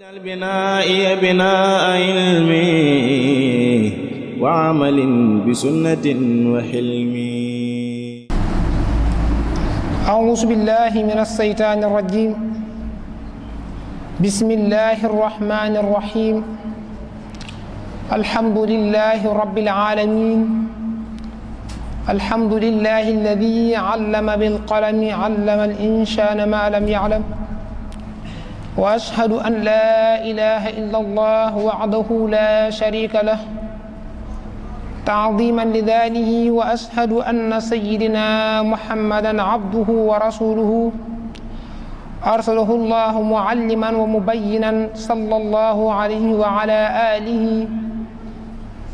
واجعل بنائي بناء علم وعمل بسنة وحلم. أعوذ بالله من الشيطان الرجيم. بسم الله الرحمن الرحيم. الحمد لله رب العالمين. الحمد لله الذي علم بالقلم علم الإنسان ما لم يعلم. وأشهد أن لا إله إلا الله وحده لا شريك له تعظيما لذاته. وأشهد أن سيدنا محمدا عبده ورسوله أرسله الله معلما ومبينا صلى الله عليه وعلى آله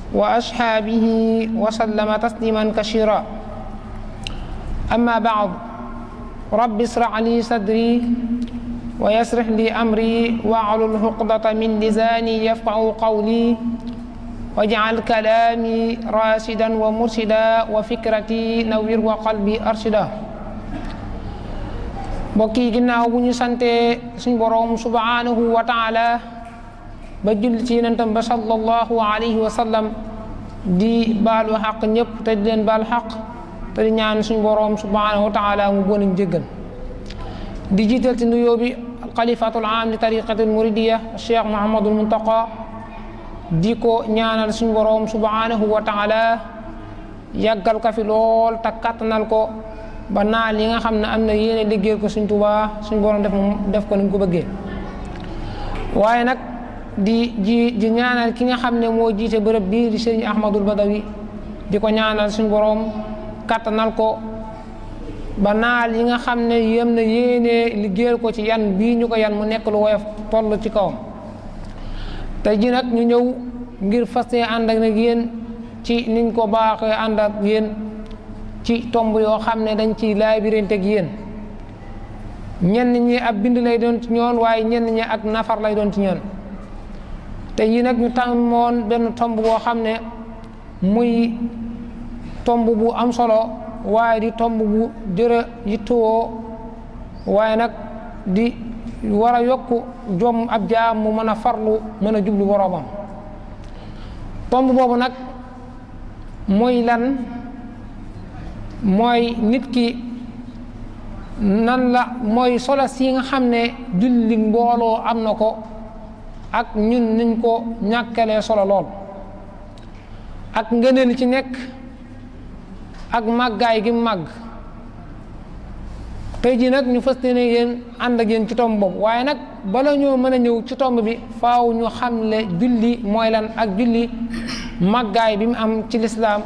وأصحابه وسلم تسليما كثيرا. أما بعد، رب اشرح لي صدري ويسر لي أمري واحلل عقدة من لساني يفقهوا قولي واجعل كلامي راشدا ومرشدا وفكرتي نوير وقلبي أرشدا. mbokk yi, ginnaaw bu ñu sante suñ boroom subhanahu wa taala ba julli ci yonentam ba sallallahu alayhi wa sallam, di baalu xaq ñëpp te di leen baal xaq te di ñaan suñ boroom subhanahu wa taala mu bonuñ jéggal. di jiital ci nuyoo bi xalifatul aam li tariqatil muridiya Cheikh Mouhamadul Muntaqa, di ko ñaanal suñ boroom subhanahu wa taala yàggal ko fi lool te kattanal ko ba naal yi nga xam ne am na yéene liggéeyal ko suñ Tuubaa suñ boroom def ko ni mu ko bëggee. waaye nag di ñaanal ki nga xam ne moo jiite bërëb bii di Sëriñ Ahmadul Badawi, di ko ñaanal suñ boroom kattanal ko ba naal yi nga xam ne yem na yéene liggéeyal ko ci yan bii ñu ko yan mu nekk lu woyof toll ci kawam. tey ji nag ñu ñëw ngir fas ànd ak yéen ci niñ ko baaxee ànd ak yéen ci tomb yoo xam ne dañ ciy laabirante ak yéen. ñenn ñi ab bind lay doon ci ñoon, waaye ñenn ñi ak nafar lay doon ci ñoon. te yi nag ñu tàmmoon benn tomb boo xam ne muy tomb bu am solo, waaye di tomb bu jërë yittewoo, waaye nag di war a yokk jom ab jaam mu mën a farlu mën a jublu boroomam. tomb boobu nag mooy lan? mooy nit ki nan la mooy solo si nga xam ne julli mbooloo am na ko ak ñun niñ ko ñàkkalee solo lool, ak ngëneel ci nekk ak màggaay gi màgg. tey jii nag ñu fas yéene yéen ànd ak yéen ci tomb boobu, waaye nag bala ñoo mën a ñëw ci tomb bi faaw ñu xamle julli mooy lan ak julli màggaay bi mu am ci lislaam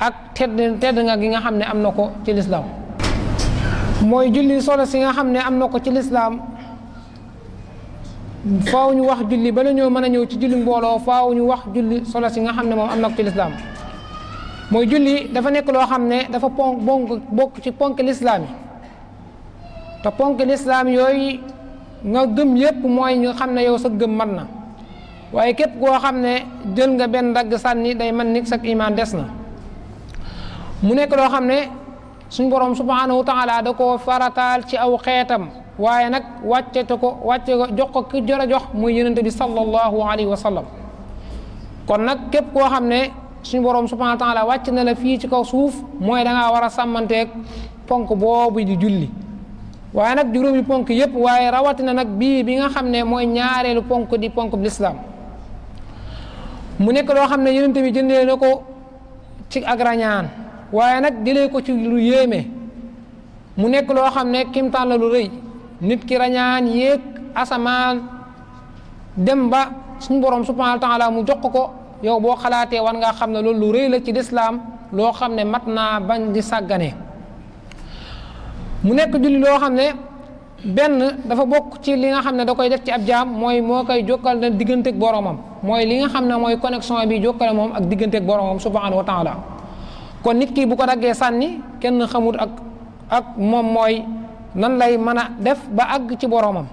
ak tedd nga gi nga xam ne am na ko ci lislaam. mooy julli solo si nga xam ne am na ko ci lislaam, faaw ñu wax julli bala ñoo mën a ñëw ci julli mbooloo, faaw ñu wax julli solo si nga xam ne moom am na ko ci lislaam. mooy julli dafa nekk loo xam ne dafa bokk ci ponk lislaam yi, te ponk lislaam yooyu nga gëm yépp mooy ñu xam ne yow sa gëm mat na. waaye képp koo xam ne jël nga benn dagg sànni day man ni sa imaan des na. mu nekk loo xam ne suñ boroom subhanahu wa taala da koo farataal ci aw xeetam, waaye nag wàcce ko jox ko ki jor a jox muy yonent bi sallallahu alayhi wa sallam. kon nag képp koo xam ne suñ boroom subhanahu wa taala wàcc na la fii ci kaw suuf, mooy da ngaa war a sàmmanteeg ponk boobu di julli. waaye nag juróomi ponk yépp, waaye rawatina nag bii bi nga xam ne mooy ñaareelu ponk di ponk bi lislaam. mu nekk loo xam ne yonent bi jëndee na ko ci ak rañaan, waaye nag jëlee ko ci lu yéeme. mu nekk loo xam ne kimtaan la lu rëy. nit ki rañaan yéeg asamaan dem ba suñu borom subhanahu wa taala mu jox ko, yow boo xalaatee war ngaa xam ne loolu lu rëy la ci lislaam, loo xam ne mat naa bañ di sàggane. mu nekk julli loo xam ne benn dafa bokk ci li nga xam ne da koy def ci ab jaam, mooy moo koy jokkal na digganteeg boromam, mooy li nga xam ne mooy connexion bi jokkale moom ak digganteeg boromam subhanahu wa taala. kon nit ki bu ko daggee sànni, kenn xamut ak moom mooy nan lay mën a def ba àgg ci boromam.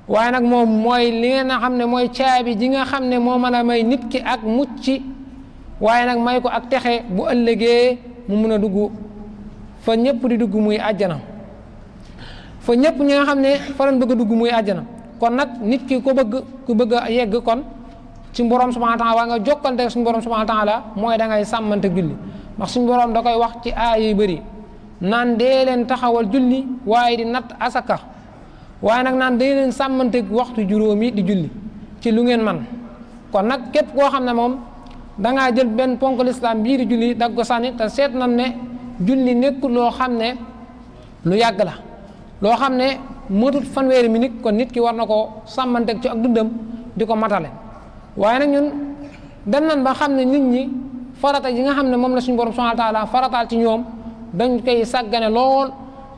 waaye nag moom mooy li nga xam ne mooy caabi ji nga xam ne moo mën a may nit ki ak mucc, waaye nag may ko ak texe bu ëllëgee mu mun a dugg fa ñëpp di dugg muy àjjana. fa ñëpp ñi nga xam ne fa lañ bëgg a dugg muy àjjana. kon nag nit ki ku bëgg a yegg kon ci borom subhanahu wa taala waa nga jokkante suñu borom subhanahu wa taala mooy da ngay sàmmante julli ndax suñu borom da koy wax ci aay yu bëri naan dee leen taxawal julli waaye di natt asaka waaye nag naan dee leen sàmmante waxtu juróomi di julli ci lu ngeen man kon nag képp koo xam ne moom dangaa jël benn ponk lislaam bii di julli dag ko sànni te seet nañ ne julli nekkul loo xam ne lu yàgg la loo xam ne matut fanweeri minute kon nit ki war na koo sàmmanteeg ci ak dundam di ko matale waaye nag ñun dem nañ ba xam ne nit ñi farata yi nga xam ne moom la suñu borom subhanahu wa taala farataal ci ñoom dañ koy sàggane lool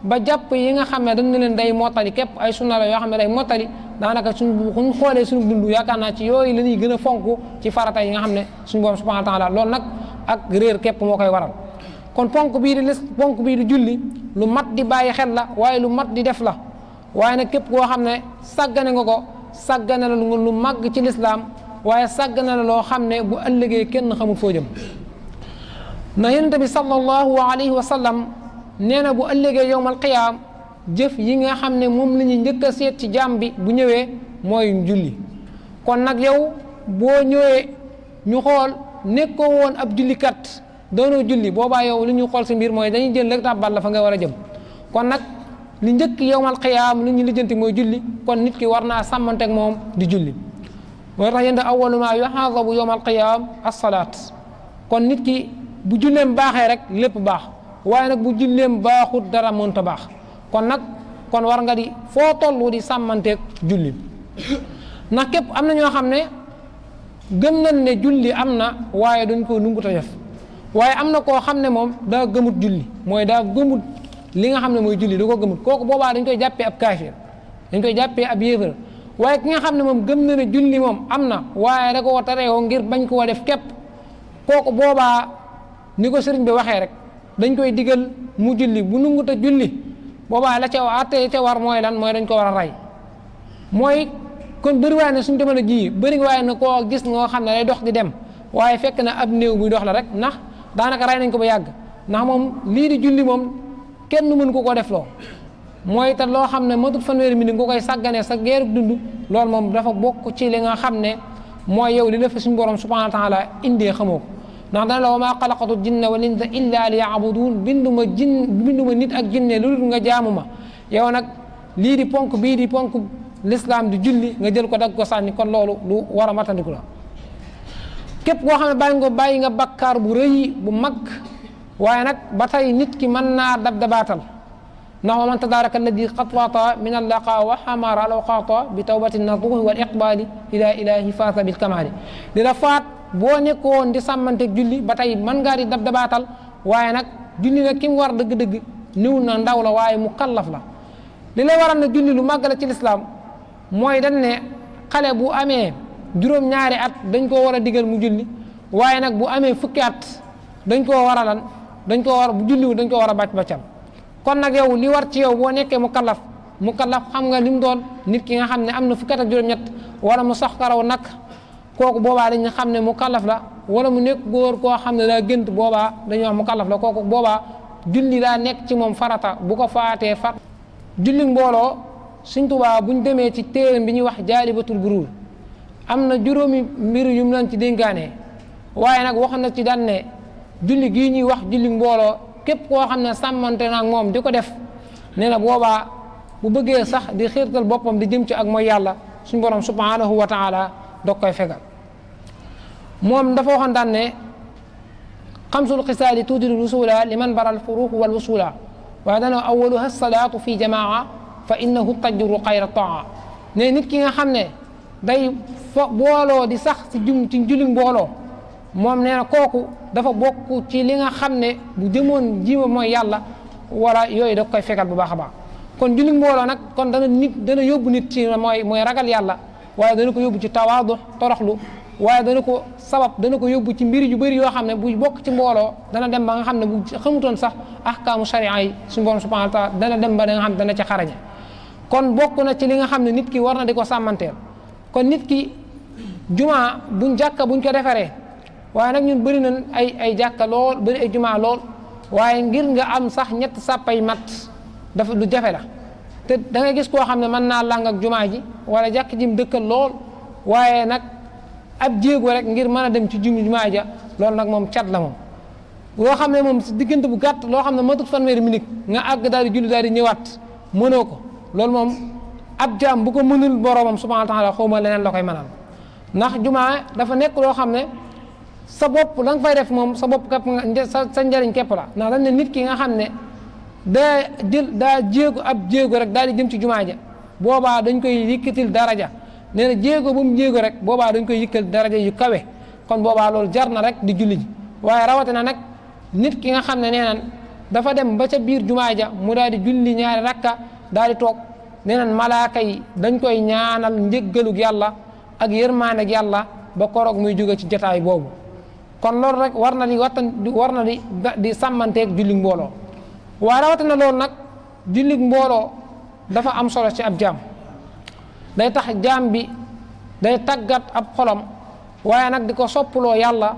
ba jàpp yi nga xam ne dañ ne leen day mottali képp ay sunna la yoo xam ne day mottali daanaka suñ xoolee suñu dund yaakaar naa ci yooyu la ñuy gën a fonk ci farata yi nga xam ne suñu borom subhanahu wa taala loolu nag ak réer képp moo koy waral kon ponk bii di julli lu mat di bàyyi xel la waaye lu mat di def la waaye nag képp koo xam ne sàggane nga ko sàggane la lu màgg ci lislaam waaye sàggane la loo xam ne bu ëllëgee kenn xamul foo jëm na yonent bi sallallahu alayhi wa sallam nee na bu ëllëgee yowmal qiyaam jëf yi nga xam ne moom la ñuy njëkk a seet ci jaam bi bu ñëwee mooy julli kon nag yow boo ñëwee ñu xool nekkoo woon ab jullikat doonoo julli boobaa yow li ñu xool si mbir mooy dañuy jël rek tàbbal la fa nga war a jëm kon nag li njëkk yowmal qiyaam li ñu lijjanti mooy julli kon nit ki war naa sàmmanteeg moom di julli moo tax yéen awwalu maa yuhaasabu yowmal qiyaam as-salaat kon nit ki bu julleem baaxee rek lépp baax waaye nag bu julleem baaxut dara mënta baax kon war nga di foo tollu di sàmmanteeg julli ndax képp am na ñoo xam ne gëm nañ ne julli am na waaye dañ ko nungu ta def waaye am na koo xam ne moom daa gëmut julli mooy daa gëmut li nga xam ne mooy julli da ko gëmut kooku boobaa dañ koy jàppee ab kaafir dañ koy jàppee ab yéefar waaye ki nga xam ne moom gëm na ne julli moom am na waaye da ko tareewoo ngir bañ koo def képp kooku boobaa ni ko sëriñ bi waxee rek dañ koy digal mu julli bu nungu ta julli boobaa la ca àtte ca war mooy lan mooy dañ ko war a rey mooy kon bëri waaye ne suñu jamono ji bëri waaye ne koo gis ngoo xam ne day dox di dem waaye fekk na ab néew buy dox la rek ndax daanaka rey nañ ko ba yàgg ndax moom lii di julli moom kenn mën ko def loo mooy te loo xam ne matut fanweeri minute nga koy sàgganee sa geerub dund loolu moom dafa bokk ci li nga xam ne mooy yow li la fa suñu borom subhanahu wa taala indee xamoo ko ndax dana la wa maa xalaqatu jinna wal insa illa liya'budun binduma nit ak jinne lu dul nga jaamu ma yow nag lii di ponk bii di ponk l'islam di julli nga jël ko dag ko sànni kon loolu lu war a matandiku la képp koo xam ne bàyyi nga bakkaar bu rëy bu mag waaye nag ba tey nit ki mën naa dabaatal ndax wa man tadaraka alladi xatwata min allaqa wa xamara alawqata bi tawbati nasuhi wal iqbali ila ilahi faasa bil kamali di la faat boo nekkoon di sàmmanteeg julli ba tey mën ngaa di dabaatal waaye nag julli nag ki mu war dëgg-dëgg niwul na ndaw la waaye mu kallaf la li lay waral na julli lu màgg la ci lislaam mooy dañ ne xale bu amee juróom-ñaari at dañ koo war a digal mu julli waaye nag bu amee fukki at dañ koo war a lan dañ koo war bu julliwu dañ koo war a bàccal kon nag yow li war ci yow boo nekkee mu kallaf xam nga li mu doon nit ki nga xam ne am na fukki at ak juróom-ñett wala mu sax karaw nag kooku boobaa dañu xam ne mu kallaf la wala mu nekk góor koo xam ne daa gënt boobaa dañuy wax mu kallaf la kooku boobaa julli daa nekk ci moom farata bu ko faatee fat julli mbooloo Sëñ Tuubaa buñ demee ci téeram bi ñuy wax Jaalibatul Buruur am na juróomi mbir yu mu leen ci dénkaane waaye nag wax na ci daan ne julli gii ñuy wax julli mbooloo képp koo xam ne sàmmante na ak moom di ko def nee na boobaa bu bëggee sax di xiirtal boppam di jëm ci ak mooy yàlla suñu borom subhanahu wa taala dog koy fegal moom dafa waxoon daan ne xamsul xisaali tuudilu wusula liman baral furuq wal wusula waaye dana awaluha salaatu fi jamaa fa innahu tajru xayra taa ne nit ki nga xam ne day booloo di sax ci julli mbooloo moom nee na kooku dafa bokk ci li nga xam ne bu jëmoon jiima mooy yàlla wala yooyu da koy fegal bu baax a baax kon julli mbooloo nag kon dana yóbbu nit ci mooy ragal yàlla waaye dana ko yóbbu ci tawaadu toroxlu waaye dana ko yóbbu ci mbir yu bëri yoo xam ne bu bokk ci mbooloo dana dem ba nga xam ne bu xamutoon sax ahkaamu sharia yi suñu borom subhanahu wa taala dana dem ba nga xam ne dana ci xarañe kon bokk na ci li nga xam ne nit ki war na di ko sàmmanteel kon nit ki jumaa buñ ko defaree waaye nag ñun bëri nañ ay jàkka lool bëri ay jumaa lool waaye ngir nga am sax ñett sàppay mat dafa lu jafe la te da ngay gis koo xam ne mën naa làng ak jumaa ji wala jàkk jim dëkkal lool waaye nag ab jéego rek ngir mën a dem ci jumaa ja loolu nag moom cat la moom. loo xam ne moom si diggante bu gàtt loo xam ne matut fanweeri minute nga àgg daal di julli daal di ñëwaat mënoo ko loolu moom ab jaam bu ko mënul boroomam subhanahu wa taala xawma leneen la koy mënal ndax jumaa dafa nekk loo xam ne sa bopp la nga fay def moom sa bopp képp nga sa njariñ képp la ndax dañ ne nit ki nga xam ne daa jéego ab jéego rek daal di jëm ci jumaa ja boobaa dañ koy yëkkatil daraja nee na jéego bu mu jéego rek boobaa dañ koy yëkkal daraja yu kawe kon boobaa loolu jar na rek di julli ji waaye rawatina nag nit ki nga xam ne nee nan dafa dem ba ca biir jumaa ja mu daal di julli ñaari rakka daal di toog nee nan malaaka yi dañ koy ñaanal njëggalug yàlla ak yërmaandeg yàlla ba koroog muy jóge ci jotaay boobu kon loolu rek war na di sàmmanteeg julli mbooloo waaye rawatina loolu nag julli mbooloo dafa am solo ci ab jaam day tax jaam bi day tàggat ab xolam waaye nag di ko soppaloo yàlla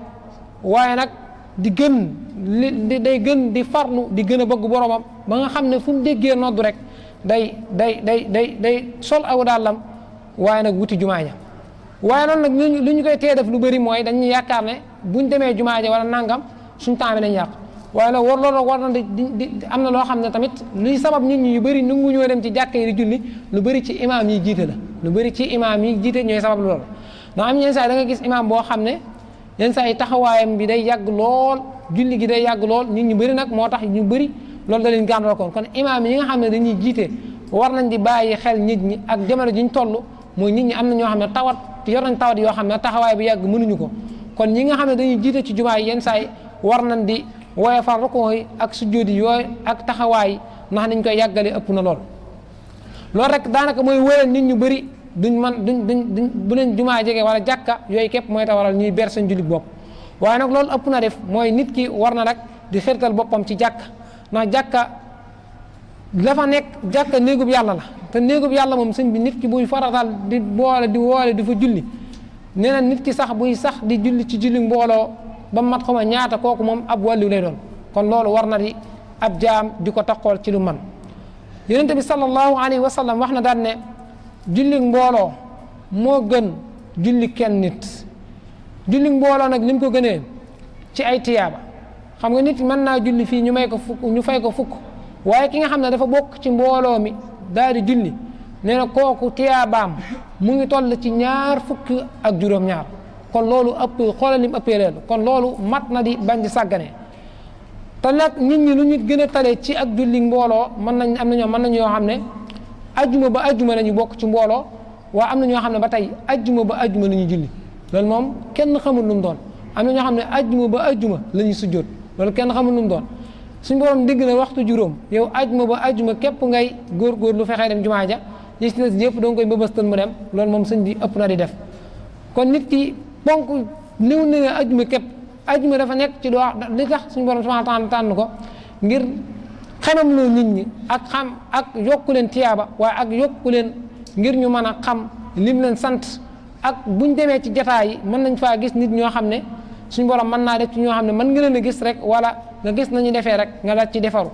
waaye nag day gën di farlu di gën a bëgg boromam ba nga xam ne fu mu déggee noddu rek day sol aw dàllam waaye nag wuti jumaa ja waaye loolu nag lu ñu koy tee def lu bëri mooy dañuy yaakaar ne buñ demee jumaa ja wala nangam suñ temps bi lañ yàq waaye nag loolu war na di am na loo xam ne tamit luy sabab nit ñi yu bëri nangu ñoo dem ci jàkka yi di julli lu bëri ci imaam yi jiite la lu bëri ci imaam yi jiite ñooy sabab loolu ndax am yenn saa yi da nga gis imaam boo xam ne yenn saa yi taxawaayam bi day yàgg lool julli gi day yàgg lool nit ñu bëri nag moo tax ñu bëri loolu da leen gàndal kon imaam yi nga xam ne dañuy jiite war nañ di bàyyi xel nit ñi ak jamono ji ñu toll mooy nit ñi am na ñoo xam ne yor nañ tawat yoo xam ne taxawaay bi yàgg mënuñu ko kon ñi nga xam ne dañuy jiite ci jumaa yi yenn saa yi war nañ di wooye far rukoo yi ak sujjóot yi yooyu ak taxawaay ndax niñ koy yàggale ëpp na lool loolu rek daanaka mooy wëral nit ñu bëri duñ bu leen jumaa jege wala jàkka yooyu képp mooy tax waral ñuy ber seen jullit bopp waaye nag loolu ëpp na def mooy nit ki war na rek di xirtal boppam ci jàkka ndax jàkka dafa nekk jàkka néegub yàlla la te néegub yàlla moom sëñ bi nit ki buy faratal di woole di fa julli nee na nit ki sax buy sax di julli ci julli mbooloo ba mat xama ñaata kooku moom ab wàllu lay doon kon loolu war na di ab jaam di ko taxool ci lu man yonente bi sallallahu alayhi wa sallam wax na daan ne julli mbooloo moo gën julli kenn nit julli mbooloo nag lim ko gënee ci ay tiyaaba xam nga nit mën naa julli fii ñu fay ko fukk waaye ki nga xam ne dafa bokk ci mbooloo mi daal di julli nee na kooku tiyaabaam mu ngi toll ci 20 ak juróom-ñaar kon loolu xoolal lim ëppee leen kon loolu mat na di bañ di sàggane te nag nit ñi lu ñu gën a tale ci ak julli mbooloo mën nañ yoo xam ne ajjuma ba ajjuma la ñu bokk ci mbooloo waaye am na ñoo xam ne ba tey ajjuma ba ajjuma la ñuy julli loolu moom kenn xamul lu mu doon am na ñoo xam ne ajjuma ba ajjuma la ñuy sujjóot loolu kenn xamul lu mu doon suñu borom digg na waxtu juróom yow ajjuma ba ajjuma képp ngay góor lu fexee dem jumaa ja yi ci des yëpp doo koy mbëbëstan mu dem loolu moom sëñ bi ëpp na di def kon nit ki ponk néew na ajjuma képp ajjuma dafa nekk ci li tax suñu borom subhanahu wa ta'ala tànn ko ngir xamam loo nit ñi ak yokku leen tiyaaba waaye ak yokku leen ngir ñu mën a xam lim leen sant ak buñ demee ci jataay yi mën nañ faa gis nit ñoo xam ne suñu borom mën naa def ci ñoo xam ne mën nga leen a gis rek wala nga gis nañu defee rek nga daal ci defaru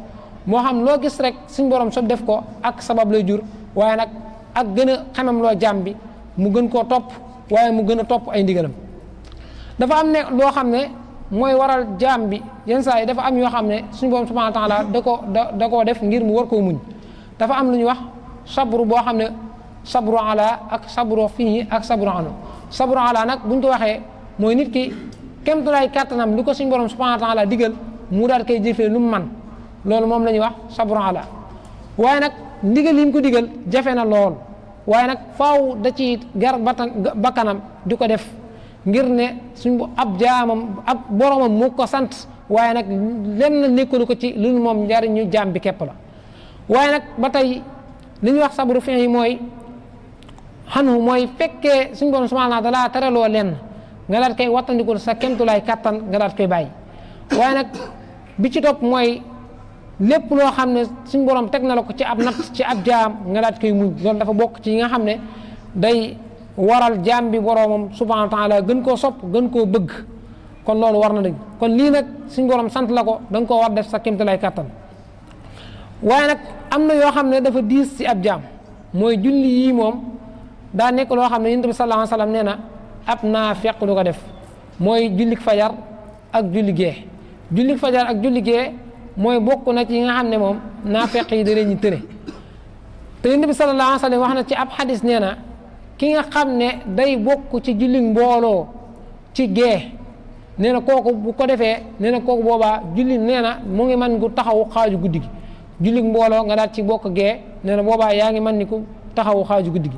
moo xam loo gis rek suñu borom so def ko ak sabab lay jur waaye nag ak gën a xamam loo jaam bi mu gën koo topp waaye mu gën a topp ay ndigalam dafa am ne loo xam ne mooy waral jaam bi yenn saa yi dafa am yoo xam ne suñu borom subhanahu wa ta'ala da koo def ngir mu war koo muñ dafa am lu ñuy wax sabru boo xam ne sabru ala ak sabru fii ak sabru anu sabru ala nag buñ ko waxee mooy nit ki kemtulaay kàttanam li ko suñu borom subhanahu wa ta'ala digal mu daal koy jëfee lu mu man loolu moom la ñuy wax sabru ala waaye nag ndigal yi mu ko digal jafe na lool waaye nag faaw da ci gar bakkanam di ko def ngir ne suñ ab jaamam ab boromam mu ko sant waaye nag lenn nekkalu ko ci lu moom njariñu jaam bi képp la waaye nag ba tey li ñuy wax sabru fin yi mooy xanu mooy fekkee suñ borom subhanahu wa ta'ala tereloo lenn nga daat koy wattandikul sa kemtulaay kàttan nga daat koy bàyyi waaye nag bi ci topp mooy lépp loo xam ne suñ borom teg na la ko ci ab natt ci ab jaam nga daat koy muñ loolu dafa bokk ci yi nga xam ne day waral jaam bi boromam subhanahu wa ta'ala gën koo sopp gën koo bëgg kon loolu war na dëgg kon lii nag suñ borom sant la ko da nga koo war def sa kemtulaay kàttan waaye nag am na yoo xam ne dafa diis ci ab jaam mooy julli yii moom daa nekk loo xam ne Yonent bi sallallahu alayhi wa sallam nee na ab naafeq du ko def mooy jullik fajar ak julli gee jullik fajar ak julli gee mooy bokk na ci yi nga xam ne moom naafeq yi da leen ñu tëre te Yonent bi sallallahu alayhi wa sallam wax na ci ab xadis nee na ki nga xam ne day bokk ci jullik mbooloo ci gee nee na kooku bu ko defee nee na kooku boobaa julli nee na mu ngi man gu taxawu xaaju guddi gi jullik mbooloo nga daal ci bokk gee nee na boobaa yaa ngi man ni ku taxawu xaaju guddi gi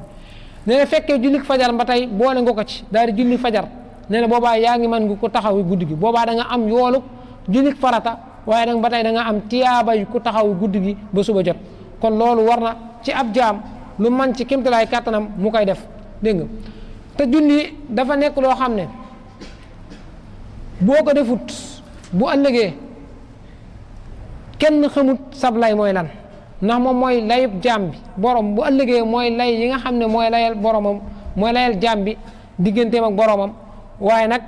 nee na fekkee jullik fajar ba tey boole nga ko ci daal di julli fajar nee na boobaa yaa ngi man gu ko taxawu guddi gi boobaa da nga am yoolu jullik farata waaye nag ba tey da nga am tiyaaba yu ku taxawu guddi gi ba suba jot kon loolu war na ci ab jaam lu man ci kémtalaay kàttanam mu koy def dégg nga te julli dafa nekk loo xam ne boo ko defut bu ëllëgee kenn xamut sab lay mooy lan ndax moom mooy layub jaam bi borom bu ëllëgee mooy lay yi nga xam ne mooy layal boromam mooy layal jaam bi digganteem ak boromam waaye nag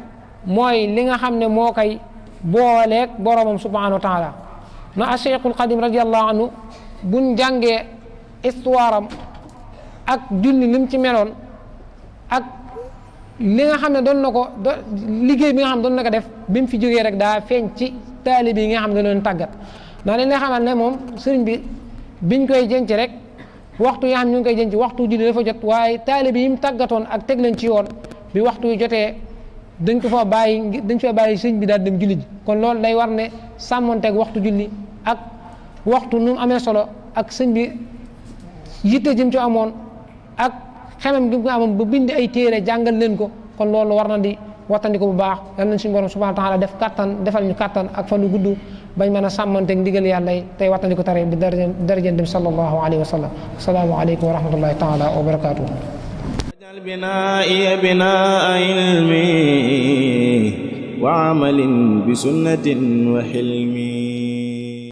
mooy li nga xam ne moo koy booleeg boromam subhanahu wa taala na Cheikhul Xadim radiyallahu anhu buñ jàngee histoire am ak julli lim ci meloon ak li nga xam ne doon na ko liggéey bi nga xam ne doon na ko def bi mu fi jógee rek daa feeñ ci taalibe yi nga xam ne doon tàggat ndax dañ lay xamal ne moom sëriñ bi biñ koy jënc rek waxtu yi nga xam ñu ngi koy jënc waxtu julli dafa jot waaye taalibe yi mu tàggatoon ak teg leen ci yoon bi waxtu yu jotee dañ ko fa bàyyi sëriñ bi daal dem julli ji kon loolu day war ne sàmmonteeg waxtu julli ak waxtu nu mu amee solo ak sëñ bi yitte jëm ci amoon ak xemem gi nga amoon ba bindi ay téere jàngal leen ko kon loolu war na di wattandiko bu baax yal nañ suñu borom subhanahu wa taala def kattan defal ñu kattan ak fan yu gudd bañ mën a sàmmanteeg ndigal yàlla yi tey wattandiko tere bi daraja dem sallallahu alayhi wa sallam asalaamu aleykum wa rahmatullahi taala wa barakatuh wajal binaa'iya binaa'a ilmi wa amalin bi sunnatin wa hilmi